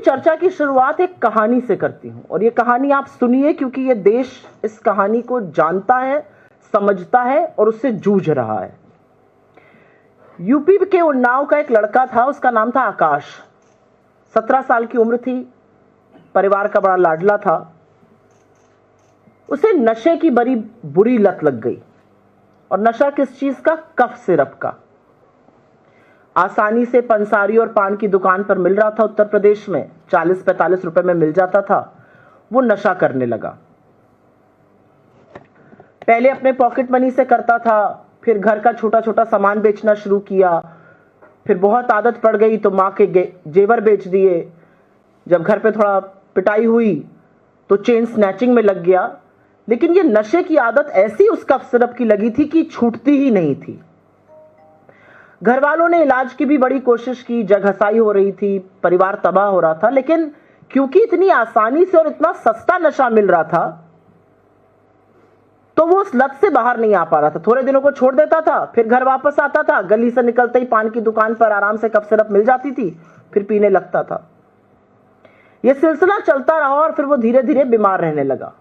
चर्चा की शुरुआत एक कहानी से करती हूं और ये कहानी आप सुनिए, क्योंकि ये देश इस कहानी को जानता है, समझता है और उससे जूझ रहा है। यूपी के उन्नाव का एक लड़का था, उसका नाम था आकाश। 17 साल की उम्र थी, परिवार का बड़ा लाडला था। उसे नशे की बड़ी बुरी लत लग गई। और नशा किस चीज का? कफ सिरप का। आसानी से पंसारी और पान की दुकान पर मिल रहा था उत्तर प्रदेश में, 40-45 रुपए में मिल जाता था। वो नशा करने लगा। पहले अपने पॉकेट मनी से करता था, फिर घर का छोटा छोटा सामान बेचना शुरू किया, फिर बहुत आदत पड़ गई तो मां के जेवर बेच दिए। जब घर पे थोड़ा पिटाई हुई तो चेन स्नैचिंग में लग गया। लेकिन ये नशे की आदत ऐसी उस कफ सिरप की लगी थी कि छूटती ही नहीं थी। घर वालों ने इलाज की भी बड़ी कोशिश की, जग हसाई हो रही थी, परिवार तबाह हो रहा था। लेकिन क्योंकि इतनी आसानी से और इतना सस्ता नशा मिल रहा था तो वो उस लत से बाहर नहीं आ पा रहा था। थोड़े दिनों को छोड़ देता था, फिर घर वापस आता था, गली से निकलते ही पान की दुकान पर आराम से कफ सिरप मिल जाती थी, फिर पीने लगता था। यह सिलसिला चलता रहा और फिर वो धीरे धीरे बीमार रहने लगा।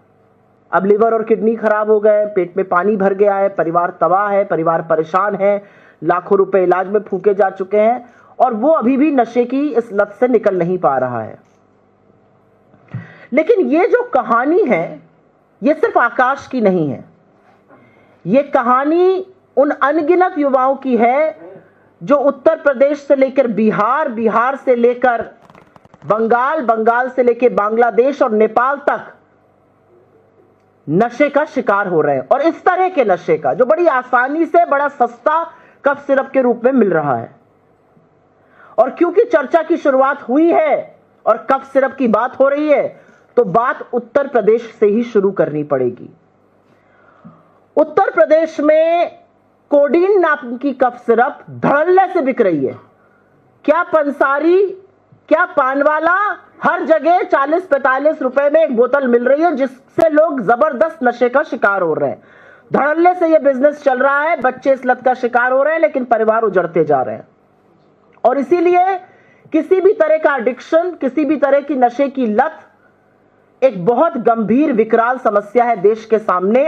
अब लिवर और किडनी खराब हो गए, पेट में पानी भर गया है, परिवार तबाह है, परिवार परेशान है, लाखों रुपए इलाज में फूके जा चुके हैं और वो अभी भी नशे की इस लत से निकल नहीं पा रहा है। लेकिन ये जो कहानी है ये सिर्फ आकाश की नहीं है। ये कहानी उन अनगिनत युवाओं की है जो उत्तर प्रदेश से लेकर बिहार, बिहार से लेकर बंगाल, बंगाल से लेकर बांग्लादेश और नेपाल तक नशे का शिकार हो रहे हैं। और इस तरह के नशे का जो बड़ी आसानी से बड़ा सस्ता कफ सिरप के रूप में मिल रहा है। और क्योंकि चर्चा की शुरुआत हुई है और कफ सिरप की बात हो रही है तो बात उत्तर प्रदेश से ही शुरू करनी पड़ेगी। उत्तर प्रदेश में कोडीन नाम की कफ सिरप धड़ल्ले से बिक रही है। क्या पंसारी, क्या पानवाला, हर जगह 40-45 रुपए में एक बोतल मिल रही है, जिससे लोग जबरदस्त नशे का शिकार हो रहे हैं। धड़ल्ले से यह बिजनेस चल रहा है, बच्चे इस लत का शिकार हो रहे हैं, लेकिन परिवार उजड़ते जा रहे हैं। और इसीलिए किसी भी तरह का एडिक्शन, किसी भी तरह की नशे की लत एक बहुत गंभीर विकराल समस्या है देश के सामने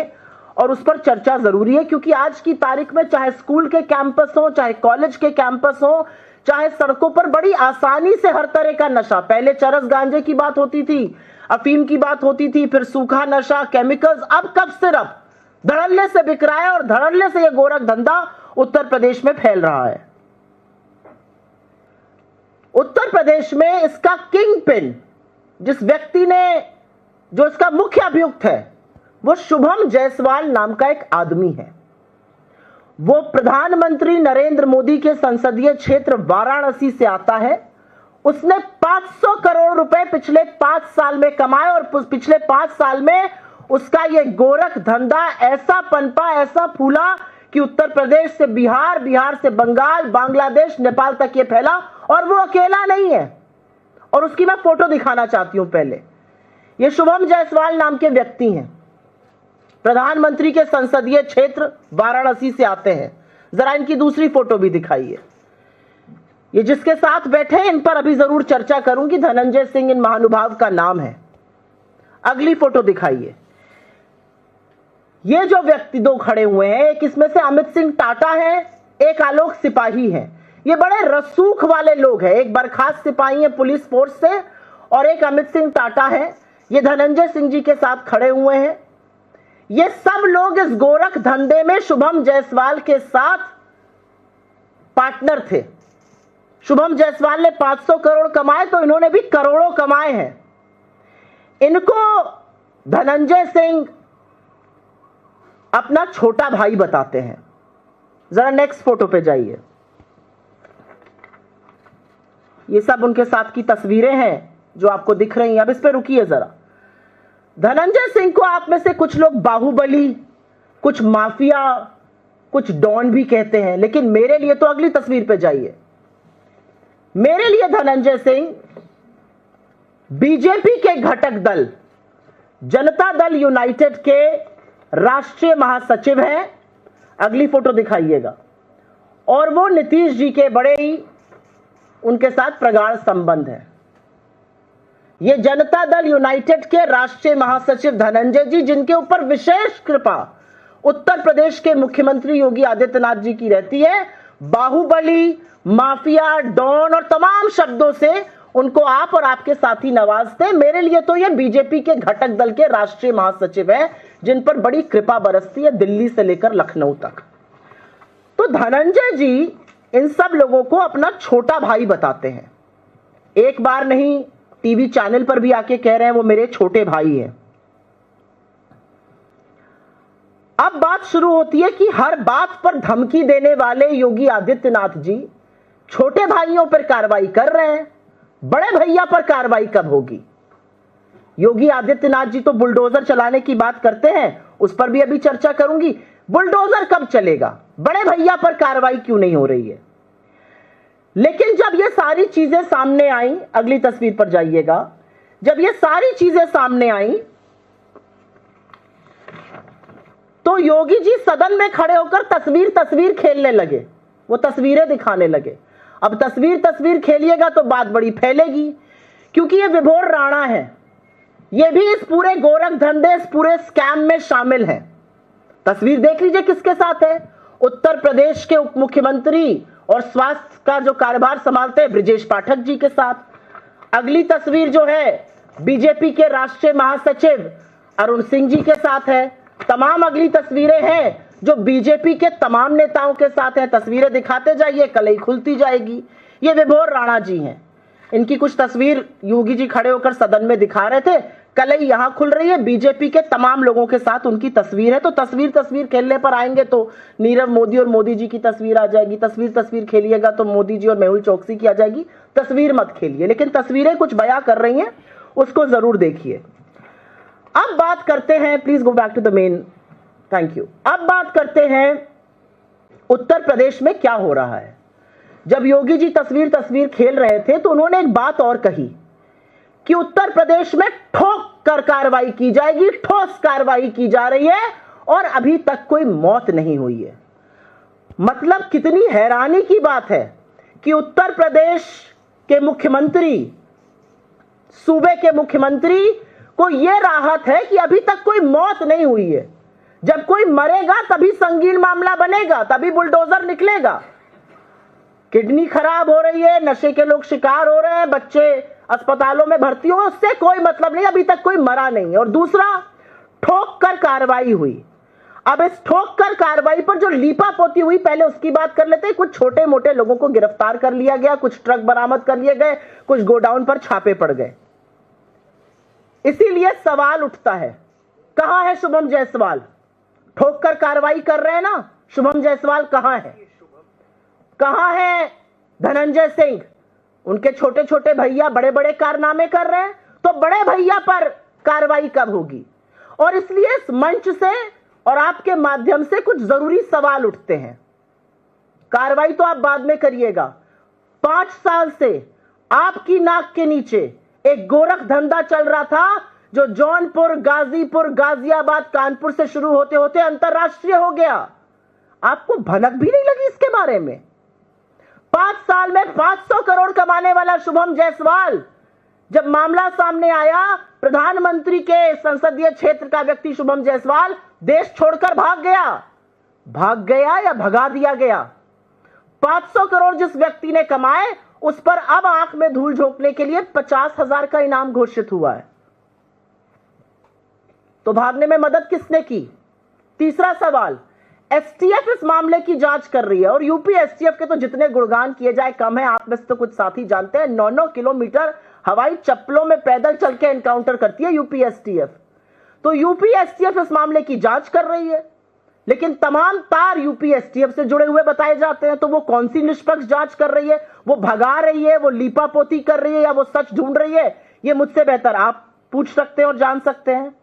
और उस पर चर्चा जरूरी है। क्योंकि आज की तारीख में चाहे स्कूल के कैंपस हो, चाहे कॉलेज के कैंपस हो, चाहे सड़कों पर बड़ी आसानी से हर तरह का नशा, पहले चरस गांजे की बात होती थी, अफीम की बात होती थी, फिर सूखा नशा, केमिकल्स, अब कफ सिरप धड़ल्ले से बिक रहा है और धड़ल्ले से यह गोरख धंधा उत्तर प्रदेश में फैल रहा है। उत्तर प्रदेश में इसका किंग पिन, जिस व्यक्ति ने, जो इसका मुख्य अभियुक्त है, वो शुभम जायसवाल नाम का एक आदमी है। वो प्रधानमंत्री नरेंद्र मोदी के संसदीय क्षेत्र वाराणसी से आता है। उसने 500 करोड़ रुपए पिछले 5 साल में कमाए और पिछले 5 साल में उसका ये गोरख धंधा ऐसा पनपा, ऐसा फूला कि उत्तर प्रदेश से बिहार, बिहार से बंगाल, बांग्लादेश, नेपाल तक ये फैला। और वो अकेला नहीं है। और उसकी मैं फोटो दिखाना चाहती हूं। पहले ये शुभम जायसवाल नाम के व्यक्ति हैं, प्रधानमंत्री के संसदीय क्षेत्र वाराणसी से आते हैं। जरा इनकी दूसरी फोटो भी दिखाइए। ये जिसके साथ बैठे हैं इन पर अभी जरूर चर्चा करूंगी, धनंजय सिंह इन महानुभाव का नाम है। अगली फोटो दिखाइए। ये जो व्यक्ति दो खड़े हुए हैं, एक इसमें से अमित सिंह टाटा है, एक आलोक सिपाही है। ये बड़े रसूख वाले लोग हैं। एक बर्खास्त सिपाही है पुलिस फोर्स से और एक अमित सिंह टाटा है। ये धनंजय सिंह जी के साथ खड़े हुए हैं। ये सब लोग इस गोरख धंधे में शुभम जायसवाल के साथ पार्टनर थे। शुभम जायसवाल ने 500 करोड़ कमाए तो इन्होंने भी करोड़ों कमाए हैं। इनको धनंजय सिंह अपना छोटा भाई बताते हैं। जरा नेक्स्ट फोटो पे जाइए। ये सब उनके साथ की तस्वीरें हैं जो आपको दिख रही हैं। अब इस पे रुकिए जरा। धनंजय सिंह को आप में से कुछ लोग बाहुबली, कुछ माफिया, कुछ डॉन भी कहते हैं, लेकिन मेरे लिए तो अगली तस्वीर पे जाइए। मेरे लिए धनंजय सिंह बीजेपी के घटक दल जनता दल यूनाइटेड के राष्ट्रीय महासचिव हैं। अगली फोटो दिखाइएगा। और वो नीतीश जी के बड़े ही उनके साथ प्रगाढ़ संबंध है। ये जनता दल यूनाइटेड के राष्ट्रीय महासचिव धनंजय जी, जिनके ऊपर विशेष कृपा उत्तर प्रदेश के मुख्यमंत्री योगी आदित्यनाथ जी की रहती है, बाहुबली, माफिया, डॉन और तमाम शब्दों से उनको आप और आपके साथी नवाजते। मेरे लिए तो ये बीजेपी के घटक दल के राष्ट्रीय महासचिव हैं, जिन पर बड़ी कृपा बरसती है दिल्ली से लेकर लखनऊ तक। तो धनंजय जी इन सब लोगों को अपना छोटा भाई बताते हैं। एक बार नहीं, टीवी चैनल पर भी आके कह रहे हैं वो मेरे छोटे भाई हैं। अब बात शुरू होती है कि हर बात पर धमकी देने वाले योगी आदित्यनाथ जी छोटे भाइयों पर कार्रवाई कर रहे हैं, बड़े भैया पर कार्रवाई कब होगी? योगी आदित्यनाथ जी तो बुलडोजर चलाने की बात करते हैं, उस पर भी अभी चर्चा करूंगी। बुलडोजर कब चलेगा? बड़े भैया पर कार्रवाई क्यों नहीं हो रही है? लेकिन जब ये सारी चीजें सामने आई, अगली तस्वीर पर जाइएगा, जब ये सारी चीजें सामने आई तो योगी जी सदन में खड़े होकर तस्वीर खेलने लगे, वो तस्वीरें दिखाने लगे। अब तस्वीर खेलिएगा तो बात बड़ी फैलेगी, क्योंकि ये विभोर राणा है, ये भी इस पूरे गोरख धंधे, इस पूरे स्कैम में शामिल है। तस्वीर देख लीजिए किसके साथ है। उत्तर प्रदेश के उप मुख्यमंत्री और स्वास्थ्य का जो कार्यभार संभालते हैं ब्रजेश पाठक जी के साथ। अगली तस्वीर जो है बीजेपी के राष्ट्रीय महासचिव अरुण सिंह जी के साथ है। तमाम अगली तस्वीरें हैं जो बीजेपी के तमाम नेताओं के साथ हैं। तस्वीरें दिखाते जाइए, कलई खुलती जाएगी। ये विभोर राणा जी हैं, इनकी कुछ तस्वीर योगी जी खड़े होकर सदन में दिखा रहे थे, कलई यहां खुल रही है। बीजेपी के तमाम लोगों के साथ उनकी तस्वीर है। तो तस्वीर खेलने पर आएंगे तो नीरव मोदी और मोदी जी की तस्वीर आ जाएगी। तस्वीर खेलिएगा तो मोदी जी और मेहुल चौकसी की आ जाएगी। तस्वीर मत खेलिए, लेकिन तस्वीरें कुछ बयां कर रही हैं, उसको जरूर देखिए। अब बात करते हैं, please go back to the main, thank you. अब बात करते हैं उत्तर प्रदेश में क्या हो रहा है। जब योगी जी तस्वीर खेल रहे थे तो उन्होंने एक बात और कही कि उत्तर प्रदेश में ठोक कर कार्रवाई की जाएगी, ठोस कार्रवाई की जा रही है और अभी तक कोई मौत नहीं हुई है। मतलब कितनी हैरानी की बात है कि उत्तर प्रदेश के मुख्यमंत्री, सूबे के मुख्यमंत्री को यह राहत है कि अभी तक कोई मौत नहीं हुई है। जब कोई मरेगा तभी संगीन मामला बनेगा, तभी बुलडोजर निकलेगा। किडनी खराब हो रही है, नशे के लोग शिकार हो रहे हैं, बच्चे अस्पतालों में भर्ती हो, उससे कोई मतलब नहीं, अभी तक कोई मरा नहीं। और दूसरा, ठोक कर कार्रवाई हुई। अब इस ठोक कर कार्रवाई पर जो लीपापोती हुई, पहले उसकी बात कर लेते हैं। कुछ छोटे मोटे लोगों को गिरफ्तार कर लिया गया, कुछ ट्रक बरामद कर लिए गए, कुछ गोडाउन पर छापे पड़ गए। इसीलिए सवाल उठता है, कहां है शुभम जायसवाल? ठोक कर कार्रवाई कर रहे हैं ना, शुभम जायसवाल कहां है? कहां है धनंजय सिंह? उनके छोटे छोटे भैया बड़े बड़े कारनामे कर रहे हैं, तो बड़े भैया पर कार्रवाई कब होगी? और इसलिए इस मंच से और आपके माध्यम से कुछ जरूरी सवाल उठते हैं। कार्रवाई तो आप बाद में करिएगा। 5 साल से आपकी नाक के नीचे एक गोरख धंधा चल रहा था, जो जौनपुर, गाजीपुर, गाजियाबाद, कानपुर से शुरू होते होते अंतरराष्ट्रीय हो गया। आपको भनक भी नहीं लगी इसके बारे में? 5 साल में 500 करोड़ कमाने वाला शुभम जायसवाल, जब मामला सामने आया, प्रधानमंत्री के संसदीय क्षेत्र का व्यक्ति शुभम जायसवाल देश छोड़कर भाग गया या भगा दिया गया। 500 करोड़ जिस व्यक्ति ने कमाए, उस पर अब आंख में धूल झोंकने के लिए 50,000 का इनाम घोषित हुआ है। तो भागने में मदद किसने की? तीसरा सवाल, एसटीएफ इस मामले की जांच कर रही है, और यूपी एसटीएफ के तो जितने गुणगान किए जाए कम है। आप में से तो कुछ साथी जानते हैं, 9-9 किलोमीटर हवाई चप्पलों में पैदल चल के एनकाउंटर करती है यूपी एसटीएफ। तो यूपी एसटीएफ इस मामले की जांच कर रही है, लेकिन तमाम तार यूपी एसटीएफ से जुड़े हुए बताए जाते हैं। तो वो कौन सी निष्पक्ष जांच कर रही है? वो भगा रही है, वो लीपापोती कर रही है, या वो सच ढूंढ रही है? ये मुझसे बेहतर आप पूछ सकते हैं और जान सकते हैं।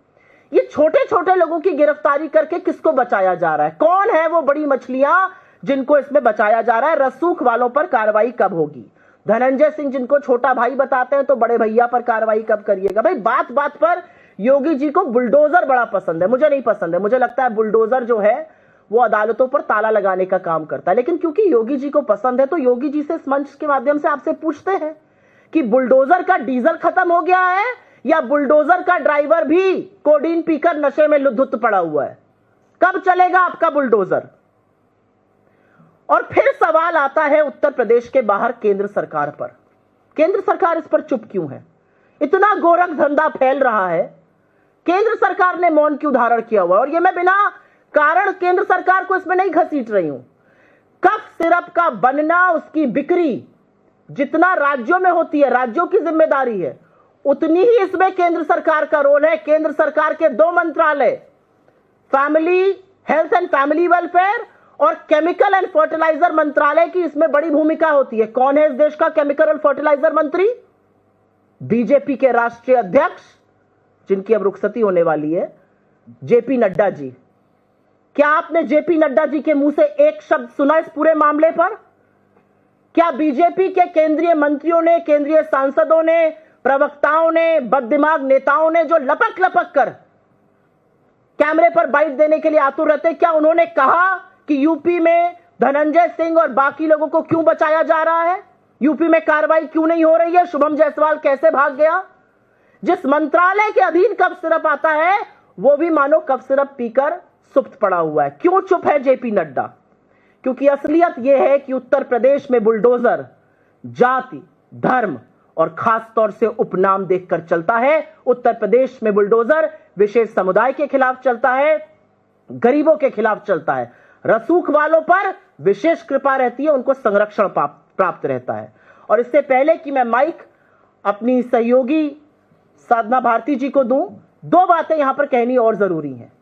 ये छोटे छोटे लोगों की गिरफ्तारी करके किसको बचाया जा रहा है? कौन है वो बड़ी मछलियां जिनको इसमें बचाया जा रहा है? रसूख वालों पर कार्रवाई कब होगी? धनंजय सिंह जिनको छोटा भाई बताते हैं, तो बड़े भैया पर कार्रवाई कब करिएगा? भाई बात बात पर योगी जी को बुलडोजर बड़ा पसंद है, मुझे नहीं पसंद है। मुझे लगता है बुलडोजर जो है वो अदालतों पर ताला लगाने का काम करता है। लेकिन क्योंकि योगी जी को पसंद है, तो योगी जी से इस मंच के माध्यम से आपसे पूछते हैं कि बुलडोजर का डीजल खत्म हो गया है या बुलडोजर का ड्राइवर भी कोडीन पीकर नशे में लुत्थ पड़ा हुआ है? कब चलेगा आपका बुलडोजर? और फिर सवाल आता है उत्तर प्रदेश के बाहर केंद्र सरकार पर। केंद्र सरकार इस पर चुप क्यों है? इतना गोरख धंधा फैल रहा है, केंद्र सरकार ने मौन क्यों धारण किया हुआ है? और यह मैं बिना कारण केंद्र सरकार को इसमें नहीं घसीट रही हूं। कफ सिरप का बनना, उसकी बिक्री जितना राज्यों में होती है, राज्यों की जिम्मेदारी है, उतनी ही इसमें केंद्र सरकार का रोल है। केंद्र सरकार के 2 मंत्रालय, family health and family welfare और केमिकल एंड फर्टिलाइजर मंत्रालय की इसमें बड़ी भूमिका होती है। कौन है इस देश का केमिकल एंड फर्टिलाइजर मंत्री? बीजेपी के राष्ट्रीय अध्यक्ष, जिनकी अब रुखसती होने वाली है, जेपी नड्डा जी। क्या आपने जेपी नड्डा जी के मुंह से एक शब्द सुना इस पूरे मामले पर? क्या बीजेपी के केंद्रीय मंत्रियों ने, केंद्रीय सांसदों ने, प्रवक्ताओं ने, बददिमाग नेताओं ने जो लपक लपक कर कैमरे पर बाइट देने के लिए आतुर रहते, क्या उन्होंने कहा कि यूपी में धनंजय सिंह और बाकी लोगों को क्यों बचाया जा रहा है? यूपी में कार्रवाई क्यों नहीं हो रही है? शुभम जायसवाल कैसे भाग गया? जिस मंत्रालय के अधीन कफ सिरप आता है वो भी मानो कफ सिरप पीकर सुप्त पड़ा हुआ है। क्यों चुप है जेपी नड्डा? क्योंकि असलियत यह है कि उत्तर प्रदेश में बुलडोजर जाति, धर्म और खास तौर से उपनाम देखकर चलता है। उत्तर प्रदेश में बुलडोजर विशेष समुदाय के खिलाफ चलता है, गरीबों के खिलाफ चलता है, रसूख वालों पर विशेष कृपा रहती है, उनको संरक्षण प्राप्त रहता है। और इससे पहले कि मैं माइक अपनी सहयोगी साधना भारती जी को दूं, 2 बातें यहां पर कहनी और जरूरी हैं।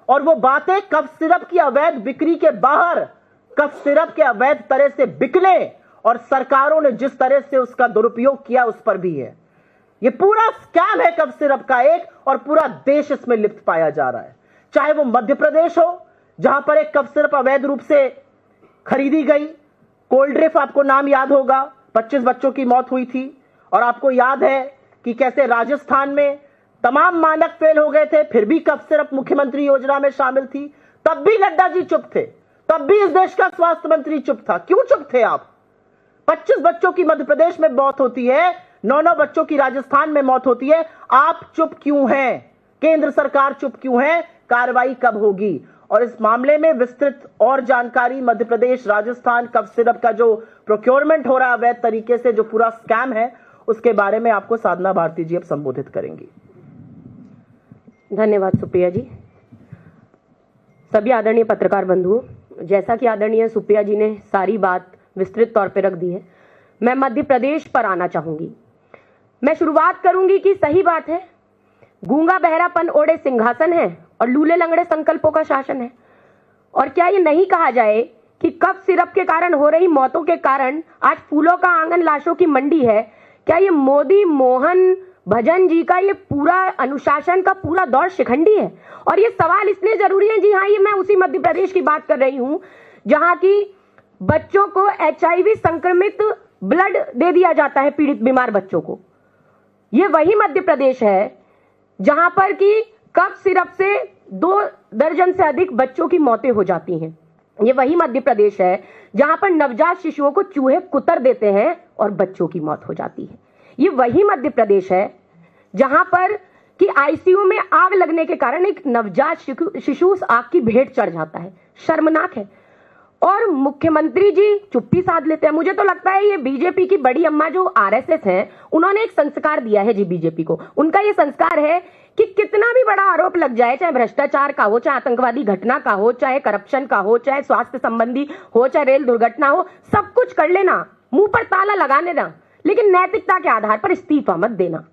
और वो बातें कफ सिरप की अवैध बिक्री के बाहर, कफ सिरप के अवैध तरह से बिकने और सरकारों ने जिस तरह से उसका दुरुपयोग किया उस पर भी है। ये पूरा स्कैम है कफ सिरप का एक, और पूरा देश इसमें लिप्त पाया जा रहा है। चाहे वो मध्य प्रदेश हो, जहां पर एक कफ सिरप अवैध रूप से खरीदी गई, कोल्ड ड्रिफ, आपको नाम याद होगा, 25 बच्चों की मौत हुई थी। और आपको याद है कि कैसे राजस्थान में तमाम मानक फेल हो गए थे, फिर भी कफ सिरप मुख्यमंत्री योजना में शामिल थी, तब भी नड्डा जी चुप थे, तब भी इस देश का स्वास्थ्य मंत्री चुप था। क्यों चुप थे आप? 25 बच्चों की मध्य प्रदेश में मौत होती है, 9 बच्चों की राजस्थान में मौत होती है, आप चुप क्यों हैं? केंद्र सरकार चुप क्यों है? कार्रवाई कब होगी? और इस मामले में विस्तृत और जानकारी, मध्य प्रदेश, राजस्थान कफ सिरप का जो प्रोक्योरमेंट हो रहा है अवैध तरीके से, जो पूरा स्कैम है, उसके बारे में आपको साधना भारती जी अब संबोधित करेंगी। धन्यवाद सुप्रिया जी। सभी आदरणीय पत्रकार बंधुओं, जैसा कि आदरणीय सुप्रिया जी ने सारी बात विस्तृत तौर पर रख दी है, मैं मध्य प्रदेश पर आना चाहूंगी। मैं शुरुआत करूंगी कि सही बात है, गूंगा बहरापन ओढ़े सिंहासन है और लूले लंगड़े संकल्पों का शासन है। और क्या ये नहीं कहा जाए कि कफ सिरप के कारण हो रही मौतों के कारण आज फूलों का आंगन लाशों की मंडी है? क्या ये मोदी, मोहन, भजन जी का ये पूरा अनुशासन का पूरा दौर शिखंडी है? और ये सवाल इसलिए जरूरी है, जी हाँ, ये मैं उसी मध्य प्रदेश की बात कर रही हूं जहां की बच्चों को HIV संक्रमित ब्लड दे दिया जाता है, पीड़ित बीमार बच्चों को। ये वही मध्य प्रदेश है जहां पर कि कफ सिरप से 2 दर्जन से अधिक बच्चों की मौतें हो जाती हैं। ये वही मध्य प्रदेश है जहां पर नवजात शिशुओं को चूहे कुतर देते हैं और बच्चों की मौत हो जाती है। ये वही मध्य प्रदेश है जहां पर कि ICU में आग लगने के कारण एक नवजात शिशु उस आग की भेंट चढ़ जाता है। शर्मनाक है। और मुख्यमंत्री जी चुप्पी साध लेते हैं। मुझे तो लगता है ये बीजेपी की बड़ी अम्मा जो RSS है, उन्होंने एक संस्कार दिया है जी बीजेपी को। उनका ये संस्कार है कि कितना भी बड़ा आरोप लग जाए, चाहे भ्रष्टाचार का हो, चाहे आतंकवादी घटना का हो, चाहे करप्शन का हो, चाहे स्वास्थ्य संबंधी हो, चाहे रेल दुर्घटना हो, सब कुछ कर लेना, मुंह पर ताला लगाने ना, लेकिन नैतिकता के आधार पर इस्तीफा मत देना।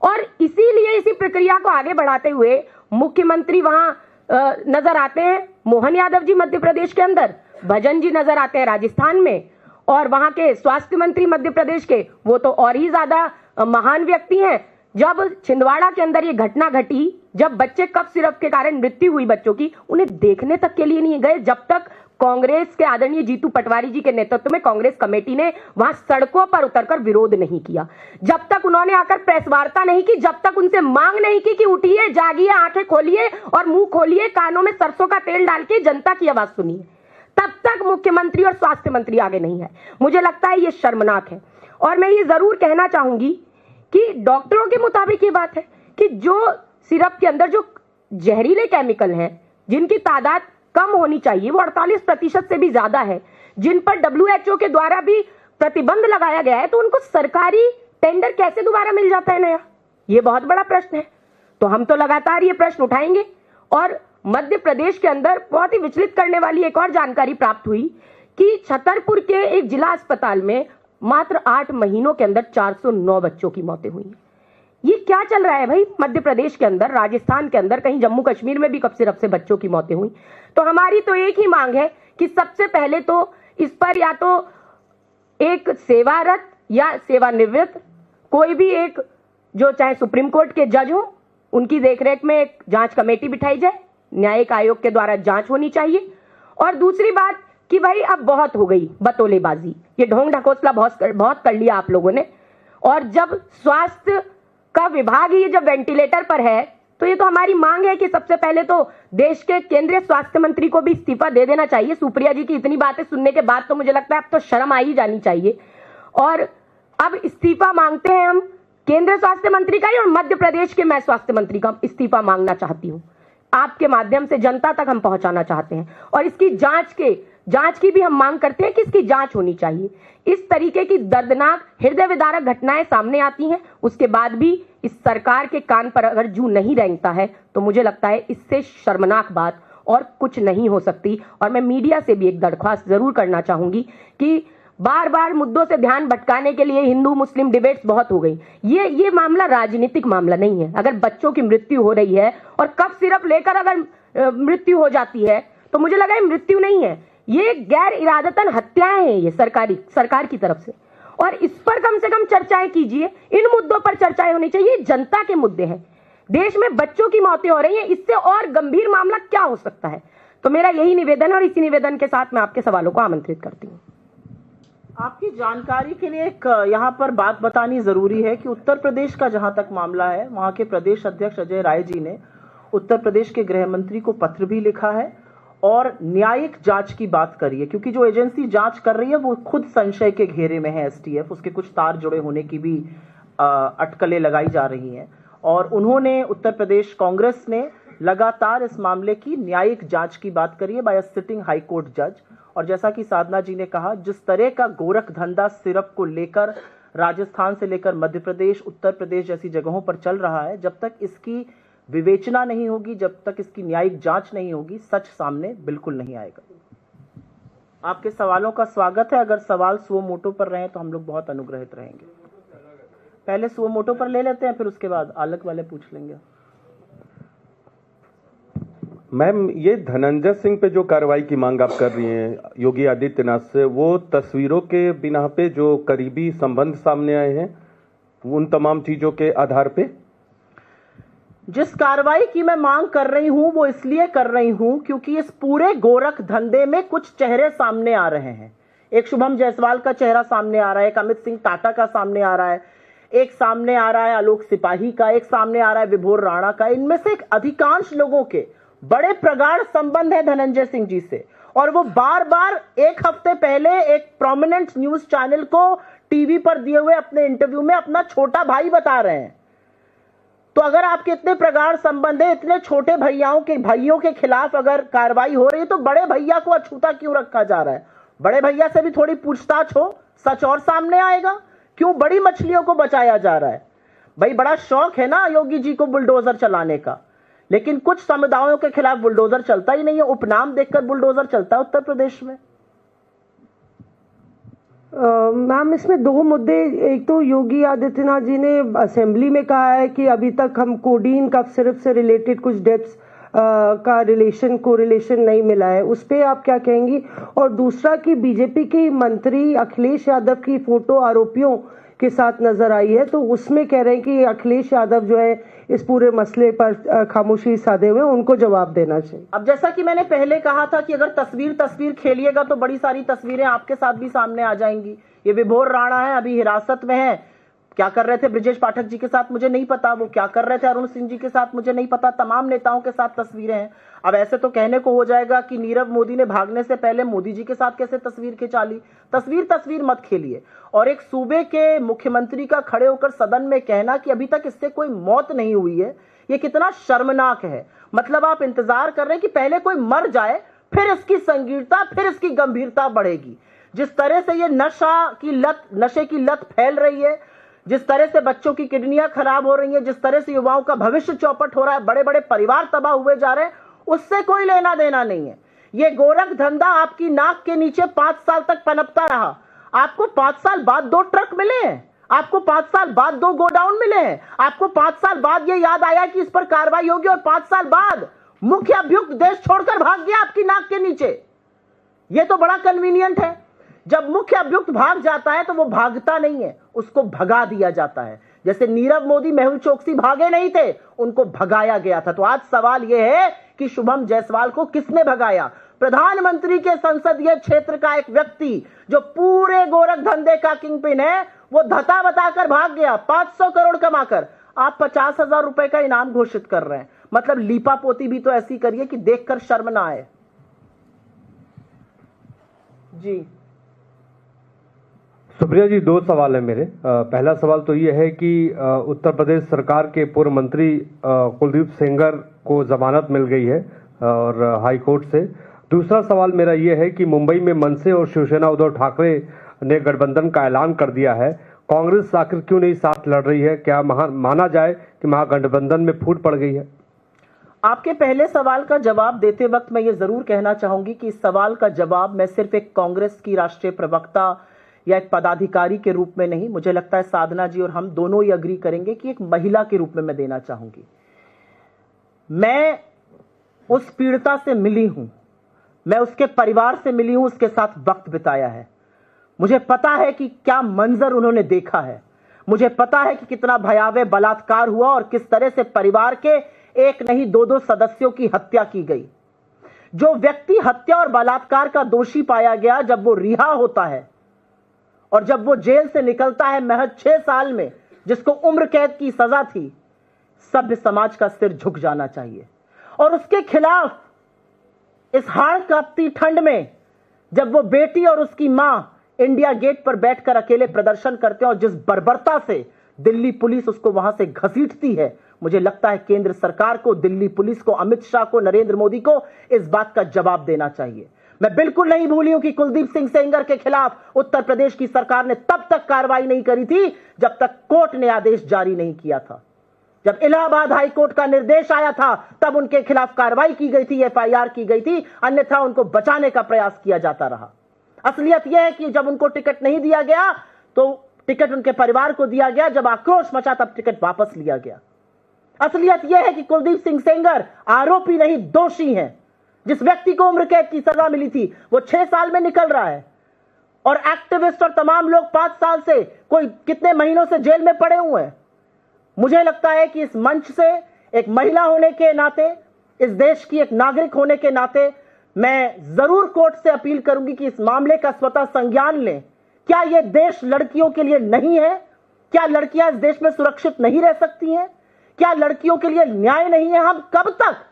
और इसीलिए इसी प्रक्रिया को आगे बढ़ाते हुए मुख्यमंत्री वहां नजर आते हैं, मोहन यादव जी मध्य प्रदेश के अंदर, भजन जी नजर आते हैं राजस्थान में, और वहां के स्वास्थ्य मंत्री मध्य प्रदेश के, वो तो और ही ज्यादा महान व्यक्ति हैं। जब छिंदवाड़ा के अंदर ये घटना घटी, जब बच्चे कफ सिरप के कारण मृत्यु हुई बच्चों की, उन्हें देखने तक के लिए नहीं गए जब तक कांग्रेस के आदरणीय जीतू पटवारी जी के नेतृत्व में कांग्रेस कमेटी ने वहां सड़कों पर उतरकर विरोध नहीं किया, जब तक उन्होंने आकर प्रेस वार्ता नहीं की, जब तक उनसे मांग नहीं की कि उठिए, जागिए, आंखें खोलिए और मुंह खोलिए, कानों में सरसों का तेल डाल के जनता की आवाज सुनिए, तब तक मुख्यमंत्री और स्वास्थ्य मंत्री आगे नहीं है। मुझे लगता है ये शर्मनाक है। और मैं ये जरूर कहना चाहूंगी कि डॉक्टरों के मुताबिक ये बात है कि जो सिरप के अंदर जो जहरीले केमिकल हैं, जिनकी तादाद कम होनी चाहिए, वो 48% से भी ज्यादा है, जिन पर WHO के द्वारा भी प्रतिबंध लगाया गया है, तो उनको सरकारी टेंडर कैसे दोबारा मिल जाता है नया? ये बहुत बड़ा प्रश्न है। तो हम तो लगातार ये प्रश्न उठाएंगे। और मध्य प्रदेश के अंदर बहुत ही विचलित करने वाली एक और जानकारी प्राप्त हुई कि छतरपुर के एक जिला अस्पताल में मात्र 8 महीनों के अंदर 409 बच्चों की मौतें हुई। ये क्या चल रहा है भाई? मध्य प्रदेश के अंदर, राजस्थान के अंदर, कहीं जम्मू कश्मीर में भी कफ सिरप से बच्चों की मौतें हुई। तो हमारी तो एक ही मांग है कि सबसे पहले तो इस पर या तो एक सेवारत या सेवानिवृत्त कोई भी एक, जो चाहे सुप्रीम कोर्ट के जज हो, उनकी देखरेख में एक जांच कमेटी बिठाई जाए, न्यायिक आयोग के द्वारा जांच होनी चाहिए। और दूसरी बात कि भाई अब बहुत हो गई बतौलेबाजी, ये ढोंग ढकोसला बहुत कर लिया आप लोगों ने। और जब स्वास्थ्य का विभाग ही जब वेंटिलेटर पर है, तो ये तो हमारी मांग है कि सबसे पहले तो देश के केंद्रीय स्वास्थ्य मंत्री को भी इस्तीफा दे देना चाहिए। सुप्रिया जी की इतनी बातें सुनने के बाद तो मुझे लगता है अब तो शर्म आ ही जानी चाहिए। और अब इस्तीफा मांगते हैं हम केंद्रीय स्वास्थ्य मंत्री का ही, और मध्य प्रदेश के मैं स्वास्थ्य मंत्री का इस्तीफा मांगना चाहती हूँ। आपके माध्यम से जनता तक हम पहुंचाना चाहते हैं। और इसकी जांच की भी हम मांग करते हैं कि इसकी जांच होनी चाहिए। इस तरीके की दर्दनाक हृदय विदारक घटनाएं सामने आती हैं, उसके बाद भी इस सरकार के कान पर अगर जू नहीं रेंगता है, तो मुझे लगता है इससे शर्मनाक बात और कुछ नहीं हो सकती। और मैं मीडिया से भी एक दरख्वास्त जरूर करना चाहूंगी कि बार बार मुद्दों से ध्यान भटकाने के लिए हिंदू मुस्लिम डिबेट्स बहुत हो गई। ये मामला राजनीतिक मामला नहीं है। अगर बच्चों की मृत्यु हो रही है और कफ सिरप लेकर अगर मृत्यु हो जाती है, तो मुझे लगा ये मृत्यु नहीं है, ये गैर इरादतन हत्याएं हैं ये सरकार की तरफ से। और इस पर कम से कम चर्चाएं कीजिए, इन मुद्दों पर चर्चाएं होनी चाहिए। जनता के मुद्दे हैं, देश में बच्चों की मौतें हो रही हैं, इससे और गंभीर मामला क्या हो सकता है? तो मेरा यही निवेदन है और इसी निवेदन के साथ मैं आपके सवालों को आमंत्रित करती हूँ। आपकी जानकारी के लिए एक यहाँ पर बात बतानी जरूरी है कि उत्तर प्रदेश का जहां तक मामला है, वहां के प्रदेश अध्यक्ष अजय राय जी ने उत्तर प्रदेश के गृह मंत्री को पत्र भी लिखा है और न्यायिक जांच की बात करी है, क्योंकि जो एजेंसी जांच कर रही है वो खुद संशय के घेरे में है। STF, उसके कुछ तार जुड़े होने की भी अटकलें लगाई जा रही हैं। और उन्होंने, उत्तर प्रदेश कांग्रेस ने लगातार इस मामले की न्यायिक जांच की बात करी है बाय सिटिंग हाई कोर्ट जज। और जैसा कि साधना जी ने कहा, जिस तरह का गोरख धंधा सिरप को लेकर राजस्थान से लेकर मध्य प्रदेश, उत्तर प्रदेश जैसी जगहों पर चल रहा है, जब तक इसकी विवेचना नहीं होगी, जब तक इसकी न्यायिक जांच नहीं होगी, सच सामने बिल्कुल नहीं आएगा। आपके सवालों का स्वागत है। अगर सवाल सुओ मोटो पर रहे तो हम लोग बहुत अनुग्रहित रहेंगे। पहले सुओ मोटो पर ले लेते हैं, फिर उसके बाद अलग वाले पूछ लेंगे। मैम, ये धनंजय सिंह पे जो कार्रवाई की मांग आप कर रही हैं योगी आदित्यनाथ से, वो तस्वीरों के बिना पे जो करीबी संबंध सामने आए हैं, उन तमाम चीजों के आधार पे जिस कार्रवाई की मैं मांग कर रही हूं वो इसलिए कर रही हूं क्योंकि इस पूरे गोरख धंधे में कुछ चेहरे सामने आ रहे हैं। एक शुभम जायसवाल का चेहरा सामने आ रहा है, एक अमित सिंह टाटा का सामने आ रहा है, एक सामने आ रहा है आलोक सिपाही का, एक सामने आ रहा है विभोर राणा का। इनमें से अधिकांश लोगों के बड़े प्रगाढ़ संबंध है धनंजय सिंह जी से। और वो बार बार, एक हफ्ते पहले एक प्रोमिनेंट न्यूज चैनल को टीवी पर दिए हुए अपने इंटरव्यू में अपना छोटा भाई बता रहे हैं। तो अगर आपके इतने प्रगाढ़ संबंध है, इतने छोटे भाइयों के खिलाफ अगर कार्रवाई हो रही है, तो बड़े भैया को अछूता क्यों रखा जा रहा है? बड़े भैया से भी थोड़ी पूछताछ हो, सच और सामने आएगा। क्यों बड़ी मछलियों को बचाया जा रहा है? भाई बड़ा शौक है ना योगी जी को बुलडोजर चलाने का, लेकिन कुछ समुदायों के खिलाफ बुलडोजर चलता ही नहीं है। उपनाम देखकर बुलडोजर चलता है उत्तर प्रदेश में। मैम, इसमें दो मुद्दे। एक तो योगी आदित्यनाथ जी ने असेंबली में कहा है कि अभी तक हम कोडीन कफ सिरप से रिलेटेड कुछ डेथ्स का कोरिलेशन नहीं मिला है, उस पर आप क्या कहेंगी? और दूसरा कि बीजेपी की मंत्री अखिलेश यादव की फोटो आरोपियों के साथ नजर आई है, तो उसमें कह रहे हैं कि अखिलेश यादव जो है इस पूरे मसले पर खामोशी साधे हुए, उनको जवाब देना चाहिए। अब जैसा कि मैंने पहले कहा था कि अगर तस्वीर खेलिएगा तो बड़ी सारी तस्वीरें आपके साथ भी सामने आ जाएंगी। ये विभोर राणा है, अभी हिरासत में है, क्या कर रहे थे ब्रिजेश पाठक जी के साथ मुझे नहीं पता, वो क्या कर रहे थे अरुण सिंह जी के साथ मुझे नहीं पता। तमाम नेताओं के साथ तस्वीरें हैं। अब ऐसे तो कहने को हो जाएगा कि नीरव मोदी ने भागने से पहले मोदी जी के साथ कैसे तस्वीर खिंचा ली। तस्वीर मत खेलिए। और एक सूबे के मुख्यमंत्री का खड़े होकर सदन में कहना कि अभी तक इससे कोई मौत नहीं हुई है, ये कितना शर्मनाक है। मतलब आप इंतजार कर रहे हैं कि पहले कोई मर जाए, फिर इसकी संगीनता, फिर इसकी गंभीरता बढ़ेगी। जिस तरह से ये नशे की लत फैल रही है, जिस तरह से बच्चों की किडनियां खराब हो रही हैं, जिस तरह से युवाओं का भविष्य चौपट हो रहा है, बड़े बड़े परिवार तबाह हुए जा रहे हैं, उससे कोई लेना देना नहीं है। ये गोरख धंधा आपकी नाक के नीचे 5 साल तक पनपता रहा। आपको 5 साल बाद 2 ट्रक मिले हैं, आपको 5 साल बाद 2 गोडाउन मिले हैं, आपको 5 साल बाद ये याद आया कि इस पर कार्रवाई होगी, और 5 साल बाद मुख्य अभियुक्त देश छोड़कर भाग गया आपकी नाक के नीचे। ये तो बड़ा कन्वीनियंट है। जब मुख्य अभियुक्त भाग जाता है तो वो भागता नहीं है, उसको भगा दिया जाता है। जैसे नीरव मोदी, मेहुल चोकसी भागे नहीं थे, उनको भगाया गया था। तो आज सवाल यह है कि शुभम जायसवाल को किसने भगाया? प्रधानमंत्री के संसदीय क्षेत्र का एक व्यक्ति जो पूरे गोरख धंधे का किंगपिन है, वो धता बताकर भाग गया 500 करोड़ कमाकर। आप 50,000 रुपए का इनाम घोषित कर रहे हैं। मतलब लीपा पोती भी तो ऐसी करिए कि देखकर शर्म ना आए। जी सुप्रिया जी, 2 सवाल है मेरे। पहला सवाल तो ये है कि उत्तर प्रदेश सरकार के पूर्व मंत्री कुलदीप सेंगर को जमानत मिल गई है और हाई कोर्ट से। दूसरा सवाल मेरा ये है कि मुंबई में मनसे और शिवसेना उद्धव ठाकरे ने गठबंधन का ऐलान कर दिया है। कांग्रेस आखिर क्यों नहीं साथ लड़ रही है? क्या माना जाए कि महागठबंधन में फूट पड़ गई है? आपके पहले सवाल का जवाब देते वक्त मैं ये जरूर कहना चाहूंगी कि इस सवाल का जवाब मैं सिर्फ एक कांग्रेस की राष्ट्रीय प्रवक्ता या एक पदाधिकारी के रूप में नहीं, मुझे लगता है साधना जी और हम दोनों ही अग्री करेंगे कि एक महिला के रूप में मैं देना चाहूंगी। मैं उस पीड़िता से मिली हूं, मैं उसके परिवार से मिली हूं, उसके साथ वक्त बिताया है। मुझे पता है कि क्या मंजर उन्होंने देखा है, मुझे पता है कि कितना भयावह बलात्कार हुआ और किस तरह से परिवार के एक नहीं 2-2 सदस्यों की हत्या की गई। जो व्यक्ति हत्या और बलात्कार का दोषी पाया गया, जब वो रिहा होता है और जब वो जेल से निकलता है महज 6 साल में, जिसको उम्र कैद की सजा थी, सभ्य समाज का सिर झुक जाना चाहिए। और उसके खिलाफ इस हाड़ कांपती ठंड में जब वो बेटी और उसकी मां इंडिया गेट पर बैठकर अकेले प्रदर्शन करते हैं और जिस बर्बरता से दिल्ली पुलिस उसको वहां से घसीटती है, मुझे लगता है केंद्र सरकार को, दिल्ली पुलिस को, अमित शाह को, नरेंद्र मोदी को इस बात का जवाब देना चाहिए। मैं बिल्कुल नहीं भूली हूं कि कुलदीप सिंह सेंगर के खिलाफ उत्तर प्रदेश की सरकार ने तब तक कार्रवाई नहीं करी थी जब तक कोर्ट ने आदेश जारी नहीं किया था। जब इलाहाबाद हाई कोर्ट का निर्देश आया था तब उनके खिलाफ कार्रवाई की गई थी, एफआईआर की गई थी, अन्यथा उनको बचाने का प्रयास किया जाता रहा। असलियत यह है कि जब उनको टिकट नहीं दिया गया तो टिकट उनके परिवार को दिया गया, जब आक्रोश मचा तब टिकट वापस लिया गया। असलियत यह है कि कुलदीप सिंह सेंगर आरोपी नहीं दोषी हैं। जिस व्यक्ति को उम्र कैद की सजा मिली थी वो 6 साल में निकल रहा है, और एक्टिविस्ट और तमाम लोग 5 साल से, कोई कितने महीनों से जेल में पड़े हुए हैं। मुझे लगता है कि इस मंच से एक महिला होने के नाते, इस देश की एक नागरिक होने के नाते, मैं जरूर कोर्ट से अपील करूंगी कि इस मामले का स्वतः संज्ञान लें। क्या यह देश लड़कियों के लिए नहीं है? क्या लड़कियां इस देश में सुरक्षित नहीं रह सकती हैं? क्या लड़कियों के लिए न्याय नहीं है? हम कब तक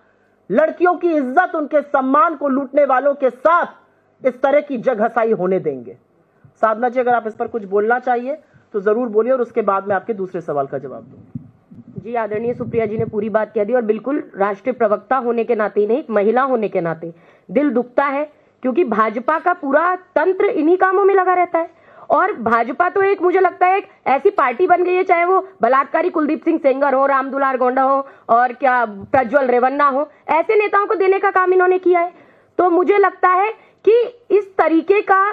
लड़कियों की इज्जत, उनके सम्मान को लूटने वालों के साथ इस तरह की जगहसाई होने देंगे? साधना जी, अगर आप इस पर कुछ बोलना चाहिए तो जरूर बोलिए और उसके बाद मैं आपके दूसरे सवाल का जवाब दूंगी। जी, आदरणीय सुप्रिया जी ने पूरी बात कह दी और बिल्कुल राष्ट्रीय प्रवक्ता होने के नाते नहीं, एक महिला होने के नाते दिल दुखता है, क्योंकि भाजपा का पूरा तंत्र इन्हीं कामों में लगा रहता है। और भाजपा तो एक, मुझे लगता है, एक ऐसी पार्टी बन गई है, चाहे वो बलात्कारी कुलदीप सिंह सेंगर हो, रामदुलार गोंडा हो और क्या प्रज्वल रेवन्ना हो, ऐसे नेताओं को देने का काम इन्होंने किया है। तो मुझे लगता है कि इस तरीके का,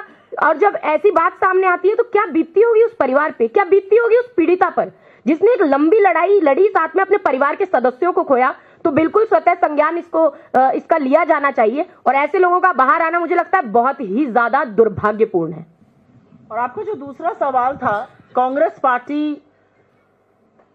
और जब ऐसी बात सामने आती है तो क्या बीतती होगी उस परिवार पे, क्या बीतती होगी उस पीड़िता पर, जिसने एक लंबी लड़ाई लड़ी, साथ में अपने परिवार के सदस्यों को खोया। तो बिल्कुल स्वतः संज्ञान इसका लिया जाना चाहिए, और ऐसे लोगों का बाहर आना मुझे लगता है बहुत ही ज्यादा दुर्भाग्यपूर्ण है। और आपका जो दूसरा सवाल था, कांग्रेस पार्टी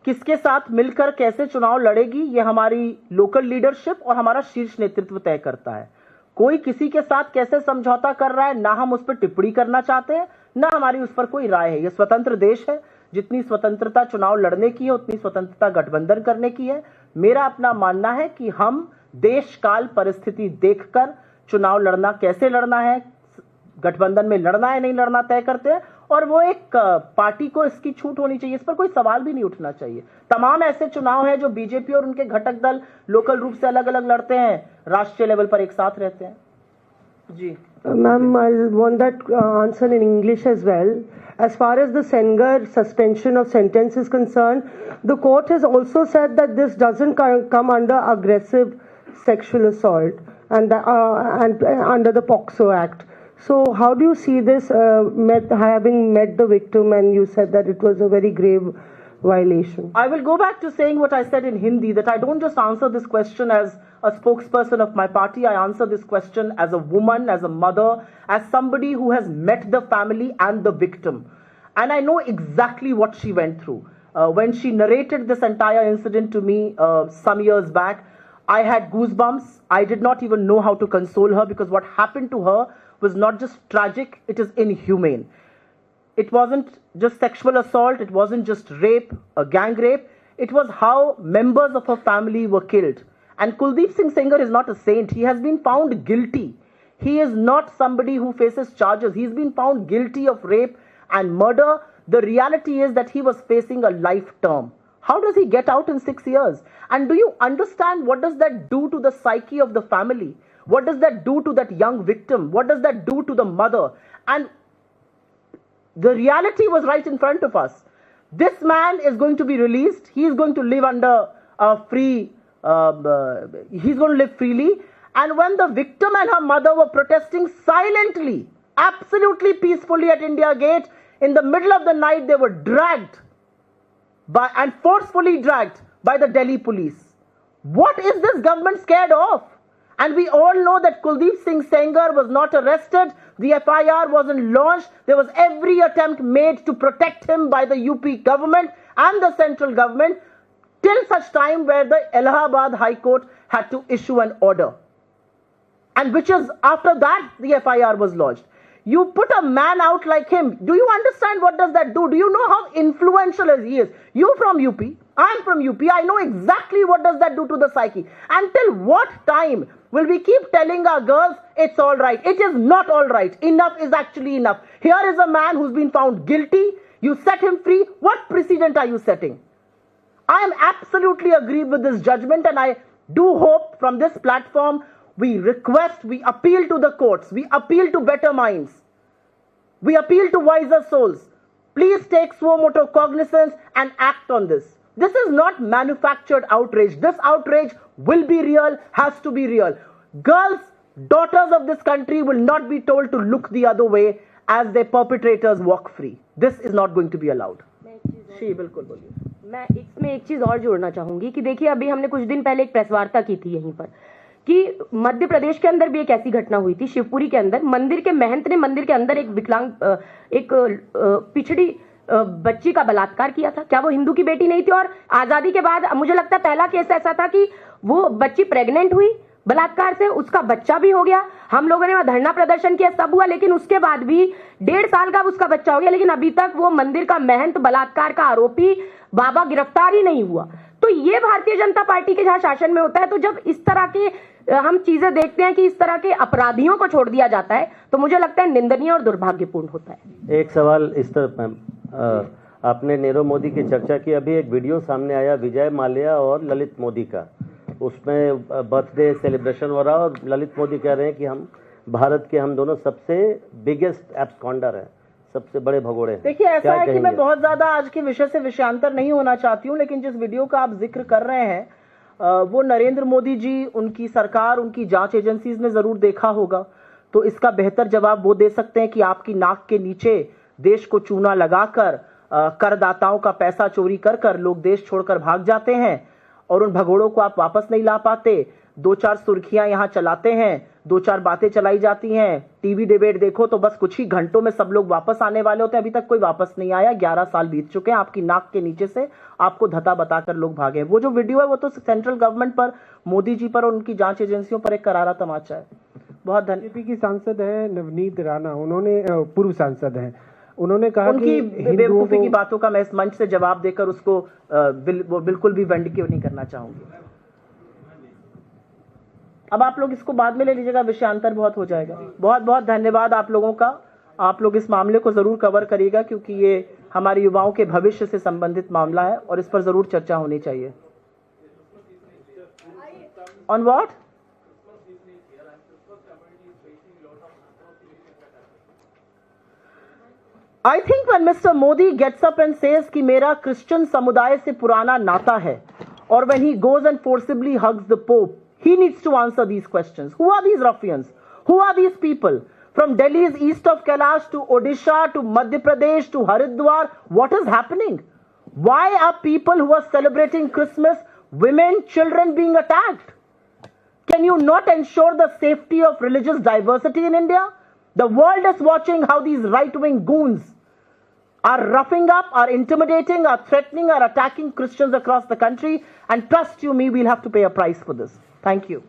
किसके साथ मिलकर कैसे चुनाव लड़ेगी, ये हमारी लोकल लीडरशिप और हमारा शीर्ष नेतृत्व तय करता है। कोई किसी के साथ कैसे समझौता कर रहा है, ना हम उस पर टिप्पणी करना चाहते हैं, ना हमारी उस पर कोई राय है। यह स्वतंत्र देश है, जितनी स्वतंत्रता चुनाव लड़ने की है उतनी स्वतंत्रता गठबंधन करने की है। मेरा अपना मानना है कि हम देश काल परिस्थिति देखकर चुनाव लड़ना, कैसे लड़ना है, गठबंधन में लड़ना है नहीं लड़ना तय करते हैं, और वो एक पार्टी को इसकी छूट होनी चाहिए, इस पर कोई सवाल भी नहीं उठना चाहिए। तमाम ऐसे चुनाव हैं जो बीजेपी और उनके घटक दल लोकल रूप से अलग अलग लड़ते हैं, राष्ट्रीय लेवल पर एक साथ रहते हैं। जी Ma'am, I want that answer in English as well. As far as the Sengar suspension of sentence is concerned, the court has also said that this doesn't come under aggressive sexual assault and under the POCSO Act. So how do you see this having met the victim, and you said that it was a very grave violation? I will go back to saying what I said in Hindi, that I don't just answer this question as a spokesperson of my party. I answer this question as a woman, as a mother, as somebody who has met the family and the victim. And I know exactly what she went through. When she narrated this entire incident to me some years back, I had goosebumps. I did not even know how to console her, because what happened to her was not just tragic, it is inhumane. It wasn't just sexual assault, it wasn't just rape, a gang rape, it was how members of her family were killed. And Kuldeep Singh Sengar is not a saint. He has been found guilty. He is not somebody who faces charges. He's been found guilty of rape and murder. The reality is that he was facing a life term. How does he get out in 6 years? And do you understand what does that do to the psyche of the family? What does that do to that young victim? What does that do to the mother? And the reality was right in front of us. This man is going to be released. He is going to live under a free he's going to live freely. And when the victim and her mother were protesting silently, absolutely peacefully at India Gate, in the middle of the night, they were dragged and forcefully dragged by the Delhi police. What is this government scared of? And we all know that Kuldeep Singh Sengar was not arrested. The FIR wasn't launched. There was every attempt made to protect him by the UP government and the central government, till such time where the Allahabad High Court had to issue an order. And which is, after that, the FIR was lodged. You put a man out like him. Do you understand what does that do? Do you know how influential he is? You from UP, I'm from UP. I know exactly what does that do to the psyche. Until what time will we keep telling our girls, it's all right? It is not all right. Enough is actually enough. Here is a man who's been found guilty. You set him free. What precedent are you setting? I am absolutely agreed with this judgment, and I do hope from this platform we request, we appeal to the courts, we appeal to better minds, we appeal to wiser souls. Please take suo motu cognizance and act on this. This is not manufactured outrage. This outrage will be real, has to be real. Girls, daughters of this country will not be told to look the other way as their perpetrators walk free. This is not going to be allowed. जी बिल्कुल बोलिए। मैं इसमें एक चीज और जोड़ना चाहूंगी कि देखिए, अभी हमने कुछ दिन पहले एक प्रेस वार्ता की थी यहीं पर कि मध्य प्रदेश के अंदर भी एक ऐसी घटना हुई थी। शिवपुरी के अंदर मंदिर के महंत ने मंदिर के अंदर एक विकलांग एक पिछड़ी बच्ची का बलात्कार किया था। क्या वो हिंदू की बेटी नहीं थी? और आजादी के बाद मुझे लगता है पहला केस ऐसा था कि वो बच्ची प्रेग्नेंट हुई बलात्कार से, उसका बच्चा भी हो गया। हम लोगों ने वहां धरना प्रदर्शन किया, सब हुआ, लेकिन उसके बाद भी 1.5 साल का उसका बच्चा हो गया, लेकिन अभी तक वो मंदिर का महंत बलात्कार का आरोपी बाबा गिरफ्तार ही नहीं हुआ। तो ये भारतीय जनता पार्टी के जहां शासन में होता है, तो जब इस तरह के हम चीजें देखते हैं कि इस तरह के अपराधियों को छोड़ दिया जाता है, तो मुझे लगता है निंदनीय और दुर्भाग्यपूर्ण होता है। एक सवाल इस तरफ, आपने नीरव मोदी की चर्चा की, अभी एक वीडियो सामने आया विजय माल्या और ललित मोदी का, उसमें बर्थडे सेलिब्रेशन हो रहा और ललित मोदी कह रहे हैं कि हम भारत के हम दोनों सबसे बिगेस्ट एब्सकॉन्डर हैं, सबसे बड़े भगोड़े हैं। देखिए, ऐसा है कि मैं बहुत ज्यादा आज के विषय से विषयांतर नहीं होना चाहती हूँ, लेकिन जिस वीडियो का आप जिक्र कर रहे हैं वो नरेंद्र मोदी जी, उनकी सरकार, उनकी जांच एजेंसीज ने जरूर देखा होगा। तो इसका बेहतर जवाब वो दे सकते हैं कि आपकी नाक के नीचे देश को चूना लगाकर करदाताओं का पैसा चोरी कर कर लोग देश छोड़कर भाग जाते हैं और उन भगोड़ों को आप वापस नहीं ला पाते। 2-4 सुर्खियां यहां चलाते हैं, 2-4 बातें चलाई जाती हैं, टीवी डिबेट देखो तो बस कुछ ही घंटों में सब लोग वापस आने वाले होते हैं। अभी तक कोई वापस नहीं आया, 11 साल बीत चुके हैं, आपकी नाक के नीचे से आपको धता बताकर लोग भागे। वो जो वीडियो है वो तो सेंट्रल गवर्नमेंट पर, मोदी जी पर और उनकी जांच एजेंसियों पर एक करारा तमाचा है। बहुत धन्यवाद। बीजेपी की सांसद है नवनीत राणा, उन्होंने पूर्व सांसद हैं, उन्होंने कहा उनकी कि बेवकूफी की बातों का मैं इस मंच से जवाब देकर उसको वो बिल्कुल भी वेंडिकेट नहीं करना चाहूंगी। अब आप लोग इसको बाद में ले लीजिएगा, विषयांतर बहुत हो जाएगा। बहुत बहुत धन्यवाद आप लोगों का। आप लोग इस मामले को जरूर कवर करिएगा क्योंकि ये हमारे युवाओं के भविष्य से संबंधित मामला है और इस पर जरूर चर्चा होनी चाहिए। On what? I think when Mr. Modi gets up and says कि मेरा क्रिश्चियन समुदाय से पुराना नाता है, or when he goes and forcibly hugs the Pope, he needs to answer these questions. Who are these ruffians? Who are these people? From Delhi's east of Kailash to Odisha to Madhya Pradesh to Haridwar, what is happening? Why are people who are celebrating Christmas, women, children being attacked? Can you not ensure the safety of religious diversity in India? The world is watching how these right-wing goons are roughing up, are intimidating, are threatening, are attacking Christians across the country. And trust you me, we'll have to pay a price for this. Thank you.